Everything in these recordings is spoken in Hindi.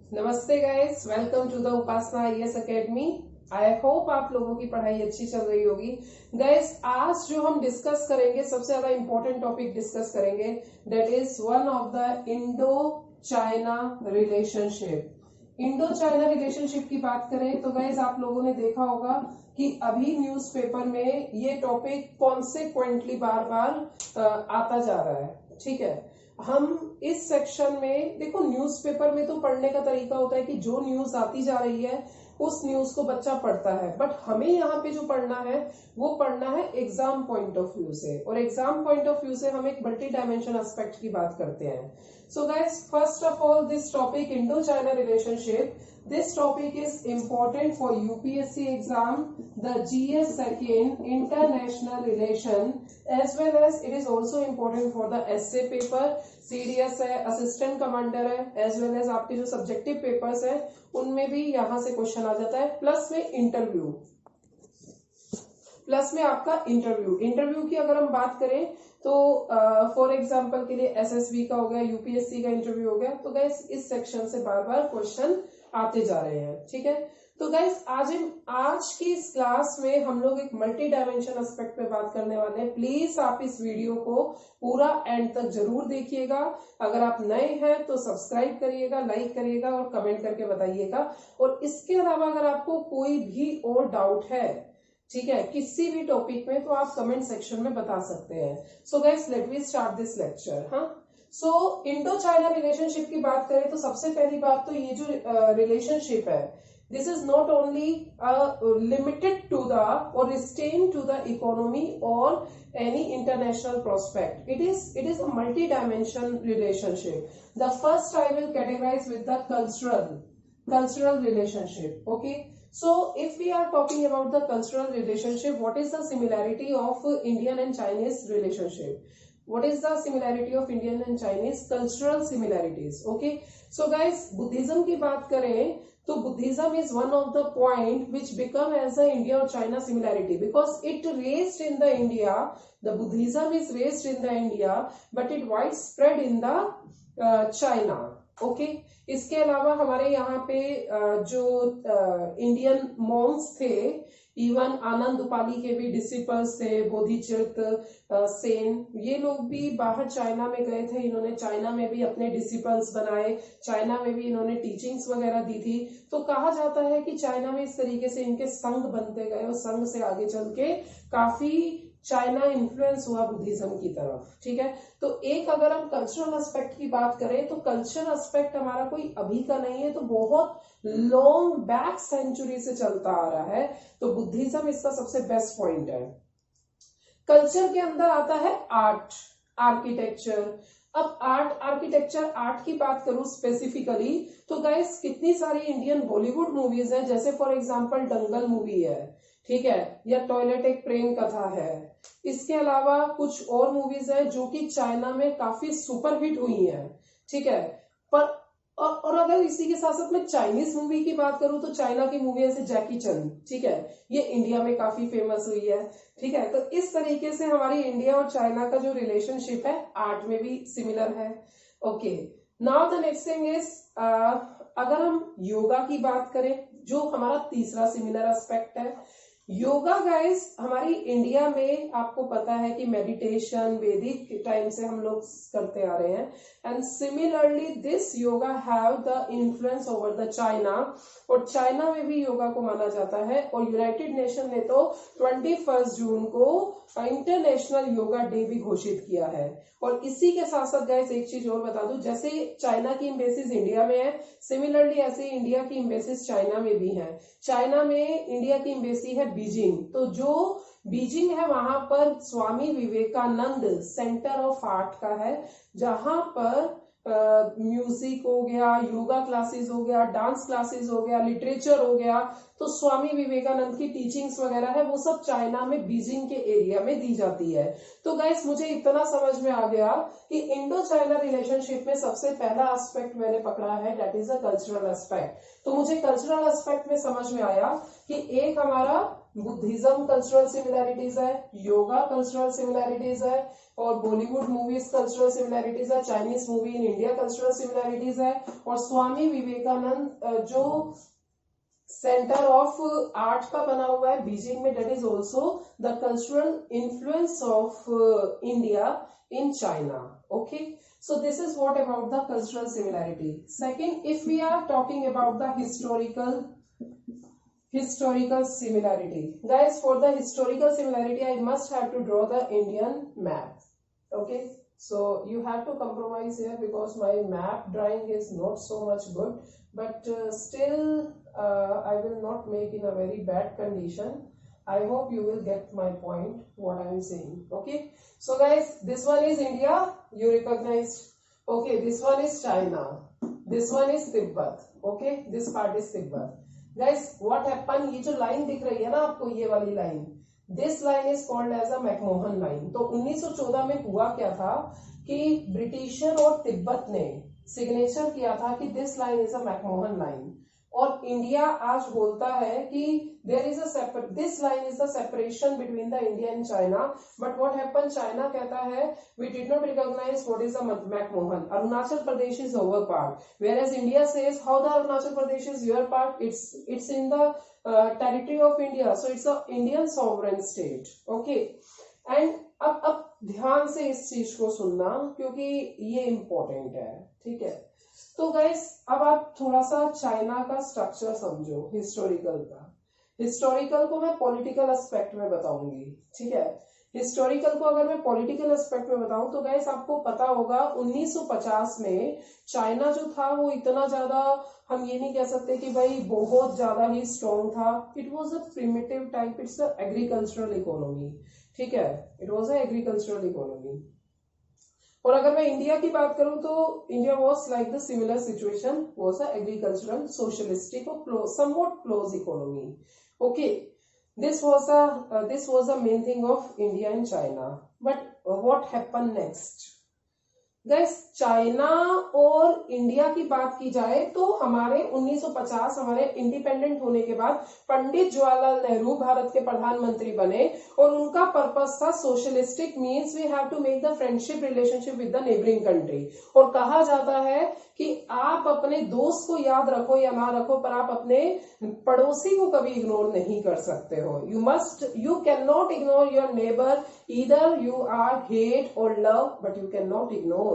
नमस्ते guys, welcome to the Upasana IAS academy. I hope आप लोगों की पढ़ाई अच्छी चल रही होगी। गाइस, आज जो हम डिस्कस करेंगे, सबसे ज्यादा इंपॉर्टेंट टॉपिक डिस्कस करेंगे, that is one of the Indo China relationship. Indo China relationship की बात करें तो गाइस, आप लोगों ने देखा होगा कि अभी न्यूज़पेपर में ये टॉपिक कॉन्सिक्वेंटली बार बार आता जा रहा है। ठीक है, हम इस सेक्शन में देखो, न्यूज़पेपर में तो पढ़ने का तरीका होता है कि जो न्यूज आती जा रही है उस न्यूज को बच्चा पढ़ता है, बट हमें यहाँ पे जो पढ़ना है वो पढ़ना है एग्जाम पॉइंट ऑफ व्यू से, और एग्जाम पॉइंट ऑफ व्यू से हम एक मल्टी डायमेंशन एस्पेक्ट की बात करते हैं। So guys, first of all this topic Indo China relationship, this topic is important for UPSC exam, the GS second international relation, as well as it is also important for the essay paper, CDS है, असिस्टेंट कमांडर है, एज वेल एज आपके जो सब्जेक्टिव पेपर्स है उनमें भी यहां से क्वेश्चन आ जाता है, प्लस में इंटरव्यू, प्लस में आपका इंटरव्यू की अगर हम बात करें तो फॉर एग्जांपल के लिए एसएसबी का हो गया, यूपीएससी का इंटरव्यू हो गया, तो गाइस इस सेक्शन से बार बार क्वेश्चन आते जा रहे हैं। ठीक है, तो गाइस आज की इस क्लास में हम लोग एक मल्टी डायमेंशन एस्पेक्ट पे बात करने वाले हैं। प्लीज आप इस वीडियो को पूरा एंड तक जरूर देखिएगा। अगर आप नए हैं तो सब्सक्राइब करिएगा, लाइक करिएगा और कमेंट करके बताइएगा। और इसके अलावा अगर आपको कोई भी और डाउट है, ठीक है, किसी भी टॉपिक में, तो आप कमेंट सेक्शन में बता सकते हैं। So guys, let me start this lecture. हाँ, सो इंडो चाइना रिलेशनशिप की बात करें तो सबसे पहली बात तो ये जो रिलेशनशिप है, this is not only limited to the और रिस्टेन टू द इकोनॉमी और any international prospect. It is a multi-dimension relationship. The first I will categorize with the cultural relationship. Okay. So if we are talking about the cultural relationship, what is the similarity of Indian and Chinese relationship? What is the similarity of Indian and Chinese cultural similarities? Okay. So guys, Buddhism की बात करें तो Buddhism is one of the point which become as a India or China similarity, because it raised in the India, the Buddhism is raised in the India, but it widespread in the China. Okay, इसके अलावा हमारे यहाँ पे जो इंडियन मॉन्क्स थे, इवन आनंद उपाली के भी डिसिपल्स थे, बोधिचित्त सेन, ये लोग भी बाहर चाइना में गए थे, इन्होंने चाइना में भी अपने डिसिपल्स बनाए, चाइना में भी इन्होंने टीचिंग्स वगैरह दी थी। तो कहा जाता है कि चाइना में इस तरीके से इनके संघ बनते गए और संघ से आगे चल के काफी चाइना इन्फ्लुएंस हुआ बुद्धिज्म की तरफ। ठीक है, तो एक अगर हम कल्चरल एस्पेक्ट की बात करें तो कल्चर एस्पेक्ट हमारा कोई अभी का नहीं है, तो बहुत लॉन्ग बैक सेंचुरी से चलता आ रहा है, तो बुद्धिज्म इसका सबसे बेस्ट पॉइंट है। कल्चर के अंदर आता है आर्ट, आर्किटेक्चर। अब आर्किटेक्चर आर्ट की बात करूं स्पेसिफिकली तो गाइस, कितनी सारी इंडियन बॉलीवुड मूवीज है, जैसे फॉर एग्जांपल दंगल मूवी है, ठीक है, या टॉयलेट एक प्रेम कथा है। इसके अलावा कुछ और मूवीज हैं जो कि चाइना में काफी सुपरहिट हुई हैं। ठीक है, पर और अगर इसी के साथ साथ मैं चाइनीज मूवी की बात करूं तो चाइना की मूवी जैसे जैकी चैन, ठीक है, ये इंडिया में काफी फेमस हुई है। ठीक है, तो इस तरीके से हमारी इंडिया और चाइना का जो रिलेशनशिप है आर्ट में भी सिमिलर है। Okay, now the next thing is, अगर हम योगा की बात करें, जो हमारा तीसरा सिमिलर एस्पेक्ट है, योगा गाइस हमारी इंडिया में आपको पता है कि मेडिटेशन वैदिक टाइम से हम लोग करते आ रहे हैं, and similarly this yoga have the influence over the China, और चाइना में भी योगा को माना जाता है। और यूनाइटेड नेशन ने तो 21 जून को इंटरनेशनल योगा डे भी घोषित किया है। और इसी के साथ साथ गाइस एक चीज और बता दूं, जैसे चाइना की एम्बेसीज इंडिया में है, सिमिलरली ऐसे इंडिया की एम्बेसीज चाइना में भी है। चाइना में इंडिया की एम्बेसी है बीजिंग, तो जो बीजिंग है वहां पर Swami Vivekananda centre of art का है, जहां पर म्यूजिक हो गया, योगा क्लासेस हो गया, डांस क्लासेस हो गया, लिटरेचर हो गया, तो स्वामी विवेकानंद की टीचिंग्स वगैरह है वो सब चाइना में बीजिंग के एरिया में दी जाती है। तो गाइस, मुझे इतना समझ में आ गया कि इंडो चाइना रिलेशनशिप में सबसे पहला एस्पेक्ट मैंने पकड़ा है, that is a cultural aspect. तो मुझे कल्चरल एस्पेक्ट में समझ में आया कि एक हमारा बुद्धिज्म कल्चरल सिमिलैरिटीज है, योगा कल्चरल सिमिलैरिटीज है, और बॉलीवुड मूवीज कल्चरल सिमिलैरिटीज है, Chinese movie in India cultural similarities है, और स्वामी विवेकानंद जो सेंटर ऑफ आर्ट का बना हुआ है बीजिंग में, that is also the cultural influence of India in China. Okay, so this is what about the cultural similarity. Second, if we are talking about the historical similarity, guys, for the historical similarity I must have to draw the Indian map. Okay, so you have to compromise here because my map drawing is not so much good, but still I will not make in a very bad condition. I hope you will get my point what I am saying. Okay, so guys, this one is India, you recognized. Okay, this one is China, this one is Tibet. Okay, this part is Tibet. Guys, what happened, ये जो लाइन दिख रही है ना आपको, ये वाली line, this line is called as a McMahon line. तो 1914 में हुआ क्या था कि ब्रिटिशर और तिब्बत ने सिग्नेचर किया था कि this line is a McMahon line, और इंडिया आज बोलता है कि there is a this line is the separation between the India and China. But what happen, China कहता है we did not recognise what is the McMahon, Arunachal Pradesh is our part, where as India says how the Arunachal Pradesh is your part, it's in the territory of India, so it's a Indian sovereign state. Okay, and अब ध्यान से इस चीज को सुनना क्योंकि ये इंपॉर्टेंट है. ठीक है, तो गाइस अब आप थोड़ा सा चाइना का स्ट्रक्चर समझो हिस्टोरिकल का. हिस्टोरिकल को मैं पॉलिटिकल एस्पेक्ट में बताऊंगी. ठीक है, हिस्टोरिकल को अगर मैं पॉलिटिकल एस्पेक्ट में बताऊं तो गाइस आपको पता होगा 1950 में चाइना जो था वो इतना ज्यादा, हम ये नहीं कह सकते कि भाई बहुत ज्यादा ही स्ट्रॉन्ग था. It was a primitive type, it's a agricultural economy. ठीक है, it was a agricultural economy. और अगर मैं इंडिया की बात करूं तो India was like the similar situation, was a agricultural socialistic और somewhat close economy. Okay, this was the main thing of India and China. But what happened next? Guys, China और इंडिया की बात की जाए तो हमारे 1950 हमारे इंडिपेंडेंट होने के बाद पंडित जवाहरलाल नेहरू भारत के प्रधानमंत्री बने और उनका पर्पस था socialistic, means we have to make the friendship relationship with the neighbouring country. और कहा जाता है कि आप अपने दोस्त को याद रखो या ना रखो, पर आप अपने पड़ोसी को कभी इग्नोर नहीं कर सकते हो. You can not ignore your neighbour, either you are hate और love, but you can not ignore.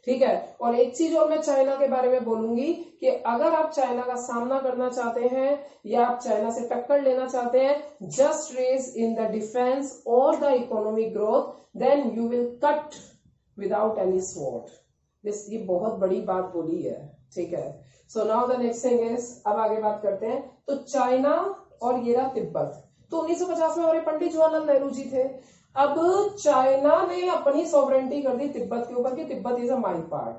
ठीक है, और एक चीज और मैं चाइना के बारे में बोलूंगी कि अगर आप चाइना का सामना करना चाहते हैं या आप चाइना से टक्कर लेना चाहते हैं, just raise in the defence और the economic growth, then you will cut without any sword. ये बहुत बड़ी बात बोली है. ठीक है, so now the next thing is, अब आगे बात करते हैं. तो चाइना और ये रहा तिब्बत. तो 1950 में हमारे पंडित जवाहरलाल नेहरू जी थे. अब चाइना ने अपनी सॉवरेंटी कर दी तिब्बत के ऊपर कि Tibet is a my part.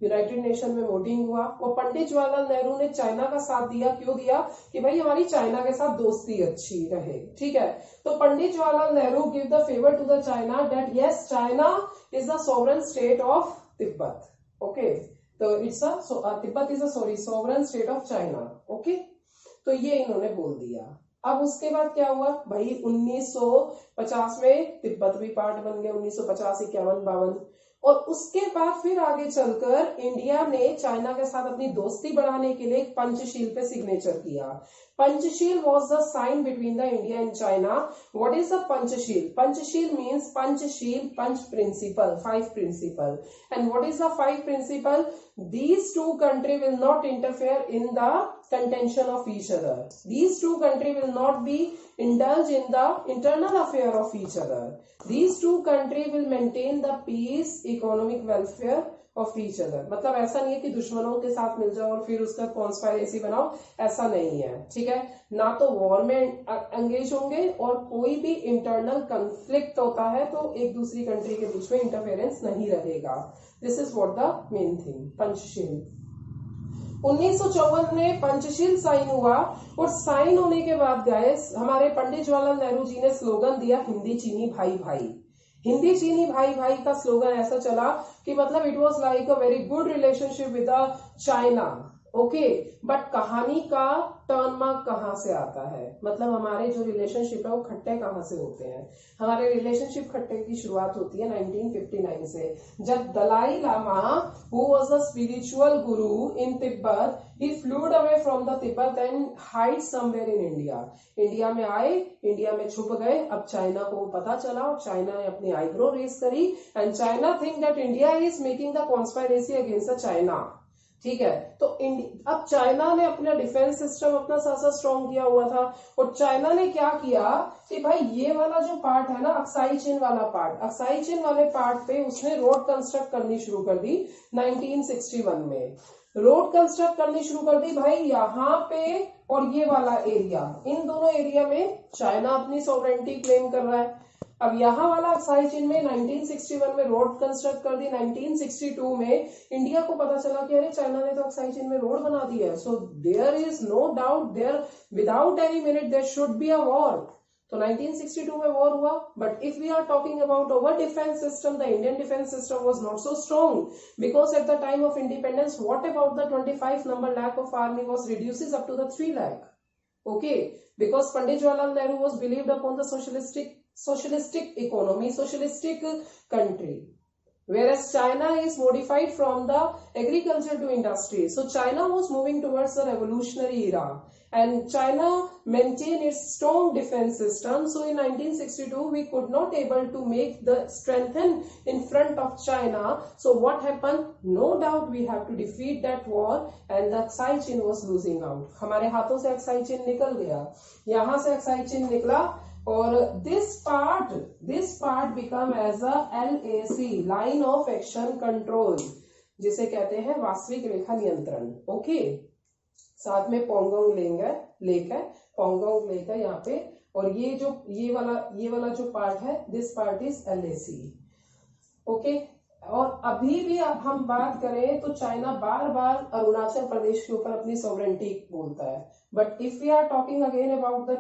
United nation में वोटिंग हुआ और पंडित जवाहरलाल नेहरू ने चाइना का साथ दिया. क्यों दिया? कि भाई हमारी चाइना के साथ दोस्ती अच्छी रहे. ठीक है, तो Pandit Jawaharlal Nehru give the favour to the China that yes China is the sovereign state of Tibet. Okay, तो it's Tibet is a sovereign state of China. Okay, तो ये इन्होंने बोल दिया. अब उसके बाद क्या हुआ भाई, 1950 में तिब्बत भी पार्ट बन गया, 1950, 51, 52. और उसके बाद फिर आगे चलकर इंडिया ने चाइना के साथ अपनी दोस्ती बढ़ाने के लिए पंचशील पे सिग्नेचर किया. Panchsheel was the sign between the India and China. What is the Panchashil? Panchashil means Panchashil, Panch principle, 5 principle. And what is the 5 principle? These two countries will not interfere in the contention of each other. These two countries will not be indulged in the internal affair of each other. These two countries will maintain the peace, economic welfare of each other. मतलब ऐसा नहीं है कि दुश्मनों के साथ मिल जाओ और फिर उसका कॉन्स्पायरेसी बनाओ, ऐसा नहीं है. ठीक है, ना तो वॉर में एंगेज होंगे और कोई भी इंटरनल कंफ्लिक्ट होता है तो एक दूसरी कंट्री के बीच में इंटरफेरेंस नहीं रहेगा. This is what the main thing, Panchsheel. 1954 में पंचशील साइन हुआ और साइन होने के बाद गाइस हमारे पंडित जवाहरलाल नेहरू जी ने स्लोगन दिया, हिंदी चीनी भाई भाई. हिंदी चीनी भाई भाई का स्लोगन ऐसा चला कि मतलब it was like a very good relationship with China. Okay, but कहानी का टर्न मार्क कहाँ से आता है, मतलब हमारे जो रिलेशनशिप है वो खट्टे कहाँ से होते हैं। हमारे रिलेशनशिप खट्टे की शुरुआत होती है 1959 से, जब Dalai Lama who was the spiritual guru in Tibet, he fled away from the Tibet and hide somewhere in India. India में आए, इंडिया में छुप गए। अब चाइना को पता चला और चाइना ने अपनी आईब्रो रेस करी and China think that India is making the conspiracy against the China. ठीक है, तो अब चाइना ने अपना डिफेंस सिस्टम अपना सा स्ट्रॉन्ग किया हुआ था, और चाइना ने क्या किया कि भाई ये वाला जो पार्ट है ना, अक्साई चीन वाला पार्ट, अक्साई चीन वाले पार्ट पे उसने रोड कंस्ट्रक्ट करनी शुरू कर दी 1961 में। रोड कंस्ट्रक्ट करनी शुरू कर दी भाई यहाँ पे, और ये वाला एरिया, इन दोनों एरिया में चाइना अपनी सॉवरेंटी क्लेम कर रहा है। अब यहाँ वाला अक्साई चीन में 1961 में रोड कंस्ट्रक्ट कर दी। 1962 में इंडिया को पता चला कि अरे चाइना ने तो अक्साई चीन में रोड बना दी है, so there is no doubt there, without any minute there should be a war. तो 1962 में वॉर हुआ, but if we are talking about our defence system, the Indian defence system was not so strong, because at the time of independence what about the 25 number lakh of army was reduces up to the 3 lakh. Okay, because Pandit Jawaharlal Nehru was believed upon the socialistic economy, socialistic country, whereas China is modified from the agriculture to industry. So China was moving towards the revolutionary era, and China maintained its strong defense system. So in 1962 we could not able to make the strengthen in front of China. So what happened? No doubt we have to defeat that war, and the Aksai Chin was losing out. हमारे हाथों से Aksai Chin निकल गया, यहाँ से Aksai Chin निकला, और this part become as a LAC, line of action control, जिसे कहते हैं वास्तविक रेखा नियंत्रण। ओके, साथ में पोंगोंग लेक है, पोंगोंग लेक है यहाँ पे, और ये वाला जो पार्ट है, this part is LAC। Okay, और अभी भी अब हम बात करें तो चाइना बार बार अरुणाचल प्रदेश के ऊपर अपनी सॉवरेंटी बोलता है, but if we are talking again about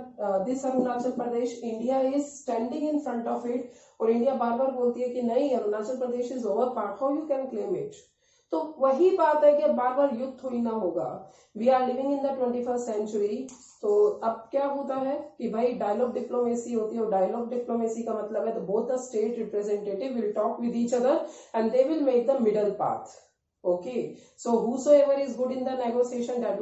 this Arunachal Pradesh, India is standing in front of it, और इंडिया बार बार बोलती है कि नहीं, Arunachal Pradesh is our part, how you can claim it. तो वही बात है कि अब बार बार युद्ध थोड़ी ना होगा, we are living in the 21st century. तो अब क्या होता है कि भाई डायलॉग डिप्लोमेसी होती है, और डायलॉग डिप्लोमेसी का मतलब है तो both the state representative will talk with each other and they will make the middle path. Okay, so whosoever is good in the negotiation that